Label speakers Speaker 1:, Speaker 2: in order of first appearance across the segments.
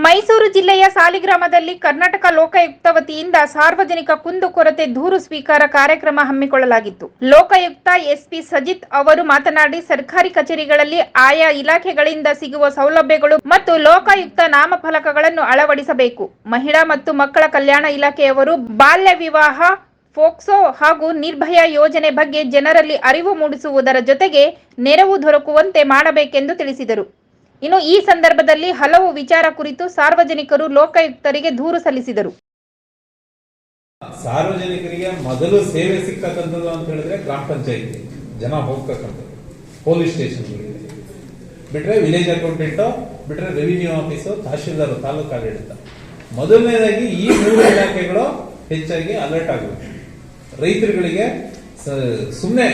Speaker 1: ಮೈಸೂರು ಜಿಲ್ಲೆಯ ಸಾಲಿಗ್ರಾಮದಲ್ಲಿ ಕರ್ನಾಟಕ ಲೋಕಾಯುಕ್ತ ವತಿಯಿಂದ ಸಾರ್ವಜನಿಕ ಕುಂದುಕೊರತೆ ದೂರು ಸ್ವೀಕಾರ ಕಾರ್ಯಕ್ರಮ ಹಮ್ಮಿಕೊಳ್ಳಲಾಗಿತ್ತು. ಲೋಕಾಯುಕ್ತ ಎಸ್ಪಿ ಸಜಿತ್ ಅವರು ಮಾತನಾಡಿ, ಸರ್ಕಾರಿ ಕಚೇರಿಗಳಲ್ಲಿ ಆಯಾ ಇಲಾಖೆಗಳಿಂದ ಸಿಗುವ ಸೌಲಭ್ಯಗಳು ಮತ್ತು ಲೋಕಾಯುಕ್ತ ನಾಮಫಲಕಗಳನ್ನು ಅಳವಡಿಸಬೇಕು. ಮಹಿಳಾ ಮತ್ತು ಮಕ್ಕಳ ಕಲ್ಯಾಣ ಇಲಾಖೆಯವರು ಬಾಲ್ಯ ವಿವಾಹ, ಫೋಕ್ಸೋ ಹಾಗೂ ನಿರ್ಭಯ ಯೋಜನೆ ಬಗ್ಗೆ ಜನರಲ್ಲಿ ಅರಿವು ಮೂಡಿಸುವುದರ ಜೊತೆಗೆ ನೆರವು ದೊರಕುವಂತೆ ಮಾಡಬೇಕೆಂದು ತಿಳಿಸಿದರು. ಇನ್ನು ಈ ಸಂದರ್ಭದಲ್ಲಿ ಹಲವು ವಿಚಾರ ಕುರಿತು ಸಾರ್ವಜನಿಕರು ಲೋಕಾಯುಕ್ತರಿಗೆ ದೂರು ಸಲ್ಲಿಸಿದರು.
Speaker 2: ಸಾರ್ವಜನಿಕರಿಗೆ ಮೊದಲು ಸೇವೆ ಸಿಕ್ಕಂತದ್ದು ಅಂತ ಹೇಳಿದ್ರೆ ಗ್ರಾಮ ಪಂಚಾಯತ್ ಜನ ಹೋಗ್ತಕ್ಕಂಥದ್ದು, ಪೊಲೀಸ್ ಸ್ಟೇಷನ್ಗಳಿಗೆ ಬಿಟ್ರೆ ವಿಲೇಜ್ ಅಕೌಂಟೆಂಟ್, ಬಿಟ್ರೆ ರೆವಿನ್ಯೂ ಆಫೀಸು, ತಹಶೀಲ್ದಾರ್, ತಾಲೂಕು ಆಡಳಿತ. ಮೊದಲನೇದಾಗಿ ಈ ಮೂರು ಇಲಾಖೆಗಳು ಹೆಚ್ಚಾಗಿ ಅಲರ್ಟ್ ಆಗಬೇಕು. ರೈತರುಗಳಿಗೆ ಸುಮ್ಮನೆ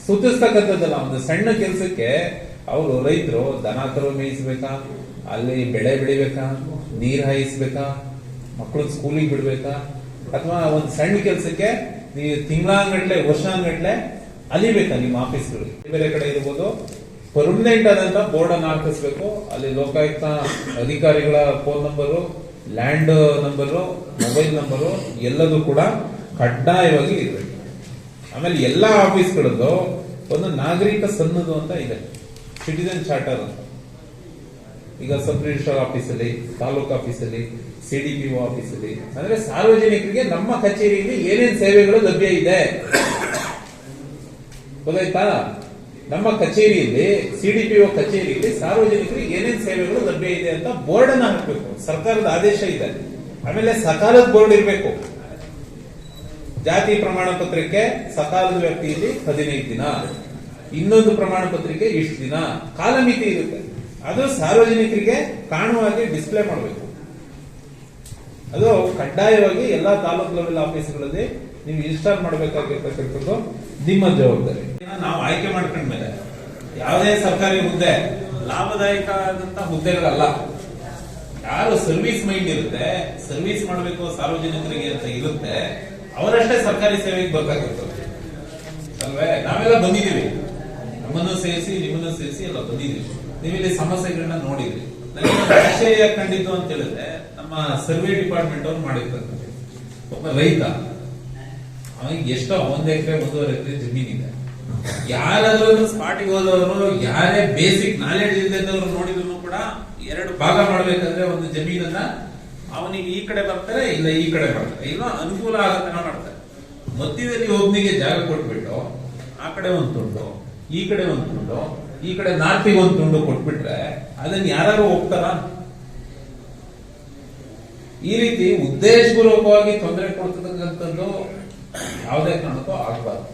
Speaker 2: ಸೂಚಿಸ್ತಕ್ಕಂಥದ್ದಲ್ಲ, ಒಂದು ಸಣ್ಣ ಕೆಲಸಕ್ಕೆ ಅವರು ರೈತರು ದನ ಕರು ಮೇಯಿಸ್ಬೇಕಾ, ಅಲ್ಲಿ ಬೆಳೆ ಬೆಳಿಬೇಕಾ, ನೀರ್ ಹಾಯಿಸ್ಬೇಕಾ, ಮಕ್ಕಳು ಸ್ಕೂಲಿಗೆ ಬಿಡ್ಬೇಕಾ, ಅಥವಾ ಒಂದು ಸಣ್ಣ ಕೆಲಸಕ್ಕೆ ನೀವು ತಿಂಗಳಾನ್ಗಟ್ಲೆ ವರ್ಷಾನ್ಗಟ್ಲೆ ಅಲಿಬೇಕಾ ನಿಮ್ಮ ಆಫೀಸ್ಗಳಿಗೆ. ಬೇರೆ ಕಡೆ ಇರ್ಬೋದು, ಪರ್ಮನೆಂಟ್ ಆದಂತ ಬೋರ್ಡ್ ಅನ್ನು ಹಾಕಿಸ್ಬೇಕು. ಅಲ್ಲಿ ಲೋಕಾಯುಕ್ತ ಅಧಿಕಾರಿಗಳ phone number, land number, mobile number ಎಲ್ಲದೂ ಕೂಡ ಕಡ್ಡಾಯವಾಗಿ ಇರಬೇಕು. ಆಮೇಲೆ ಎಲ್ಲಾ ಆಫೀಸ್ಗಳದ್ದು ಒಂದು ನಾಗರಿಕ ಸನ್ನದು ಅಂತ ಇದೆ, ಸಿಟಿಜನ್ ಚಾರ್ಟರ್ ಅಂತ. ಈಗ ಸಬ್ ರಿಜಿಸ್ಟ್ರಾರ್ ಆಫೀಸಲ್ಲಿ, ತಾಲೂಕು ಆಫೀಸಲ್ಲಿ, ಸಿಡಿಪಿಒ ಆಫೀಸಲ್ಲಿ, ಅಂದ್ರೆ ಸಾರ್ವಜನಿಕರಿಗೆ ನಮ್ಮ ಕಚೇರಿಯಲ್ಲಿ ಏನೇನು ಸೇವೆಗಳು ಲಭ್ಯ ಇದೆ ಗೊತ್ತಾಯ್ತಾ? ನಮ್ಮ ಕಚೇರಿಯಲ್ಲಿ, ಸಿಡಿಪಿಒ ಕಚೇರಿಯಲ್ಲಿ ಸಾರ್ವಜನಿಕರಿಗೆ ಏನೇನು ಸೇವೆಗಳು ಲಭ್ಯ ಇದೆ ಅಂತ ಬೋರ್ಡ್ ಅನ್ನ ಹಾಕಬೇಕು. ಸರ್ಕಾರದ ಆದೇಶ ಇದೆ. ಆಮೇಲೆ ಸಕಾಲದ ಬೋರ್ಡ್ ಇರಬೇಕು. ಜಾತಿ ಪ್ರಮಾಣ ಪತ್ರಕ್ಕೆ ಸಕಾಲದ ವ್ಯಾಪ್ತಿಯಲ್ಲಿ 15 ದಿನ, ಇನ್ನೊಂದು ಪ್ರಮಾಣ ಪತ್ರಿಕೆ ಇಷ್ಟು ದಿನ, ಕಾಲಮಿತಿ ಇರುತ್ತೆ. ಅದು ಸಾರ್ವಜನಿಕರಿಗೆ ಕಾಣುವಾಗೆ ಡಿಸ್ಪ್ಲೇ ಮಾಡಬೇಕು. ಅದು ಕಡ್ಡಾಯವಾಗಿ ಎಲ್ಲಾ ತಾಲೂಕು ಲೆವೆಲ್ ಆಫೀಸ್ಗಳಲ್ಲಿ ನೀವು ಇನ್ಸ್ಟಾಲ್ ಮಾಡಬೇಕಾಗಿರ್ತಕ್ಕಂಥದ್ದು ನಿಮ್ಮ ಜವಾಬ್ದಾರಿ. ನಾವು ಆಯ್ಕೆ ಮಾಡ್ಕೊಂಡ್ಮೇಲೆ ಯಾವುದೇ ಸರ್ಕಾರಿ ಹುದ್ದೆ ಲಾಭದಾಯಕ ಆದಂತಹ ಹುದ್ದೆಗಳಲ್ಲ. ಯಾರು ಸರ್ವಿಸ್ ಮೈಂಡ್ ಇರುತ್ತೆ, ಸರ್ವಿಸ್ ಮಾಡಬೇಕು ಸಾರ್ವಜನಿಕರಿಗೆ ಅಂತ ಇರುತ್ತೆ, ಅವರಷ್ಟೇ ಸರ್ಕಾರಿ ಸೇವೆಗೆ ಬೇಕಾಗಿರ್ತದೆ ಅಲ್ವೇ? ನಾವೆಲ್ಲ ಬಂದಿದ್ದೀವಿ, ನಮ್ಮನ್ನು ಸೇರಿಸಿ ನಿಮ್ಮನ್ನು ಸೇರಿಸಿ ಎಲ್ಲ ಬಂದಿದ್ದೀವಿ. ನೀವಿಲ್ಲಿ ಸಮಸ್ಯೆಗಳನ್ನ ನೋಡಿದ್ರಿ. ನನಗೆ ಆಶಯ ಕಂಡಿದ್ದು ಅಂತ ಹೇಳಿದ್ರೆ, ನಮ್ಮ ಸರ್ವೆ ಡಿಪಾರ್ಟ್ಮೆಂಟ್ ಅವ್ರು ಮಾಡಿರ್ತಕ್ಕಂಥ ಒಬ್ಬ ರೈತ, ಅವನಿಗೆ ಎಷ್ಟೋ 1 ಎಕರೆ 1.5 ಎಕರೆ ಜಮೀನಿದೆ. ಯಾರಾದ್ರೂ ಸ್ಪಾಟಿಗೆ ಹೋದವರು, ಯಾರೇ ಬೇಸಿಕ್ ನಾಲೆಡ್ಜ್ ಇದ್ದವರು ನೋಡಿದ್ರು ಕೂಡ 2 ಭಾಗ ಮಾಡ್ಬೇಕಂದ್ರೆ ಒಂದು ಜಮೀನನ್ನ ಅವನಿಗೆ ಈ ಕಡೆ ಬರ್ತಾರೆ, ಇಲ್ಲ ಈ ಕಡೆ ಬರ್ತಾರೆ, ಇಲ್ಲ ಅನುಕೂಲ ಆಗತನ ಮಾಡ್ತಾರೆ. ಮಧ್ಯದಲ್ಲಿ ಒಬ್ನಿಗೆ ಜಾಗ ಕೊಟ್ಬಿಟ್ಟು ಆ ಕಡೆ ಒಂದು ತುಂಡು, ಈ ಕಡೆ ಒಂದು ತುಂಡು, ಈ ಕಡೆ ನಾರ್ತಿಗೆ ಒಂದು ತುಂಡು ಕೊಟ್ಬಿಟ್ರೆ ಅದನ್ನ ಯಾರು ಹೋಗ್ತಾರ? ಈ ರೀತಿ ಉದ್ದೇಶಪೂರ್ವಕವಾಗಿ ತೊಂದರೆ ಕೊಡ್ತಕ್ಕಂಥದ್ದು ಯಾವುದೇ ಕಾರಣಕ್ಕೂ ಆಗಬಾರ್ದು.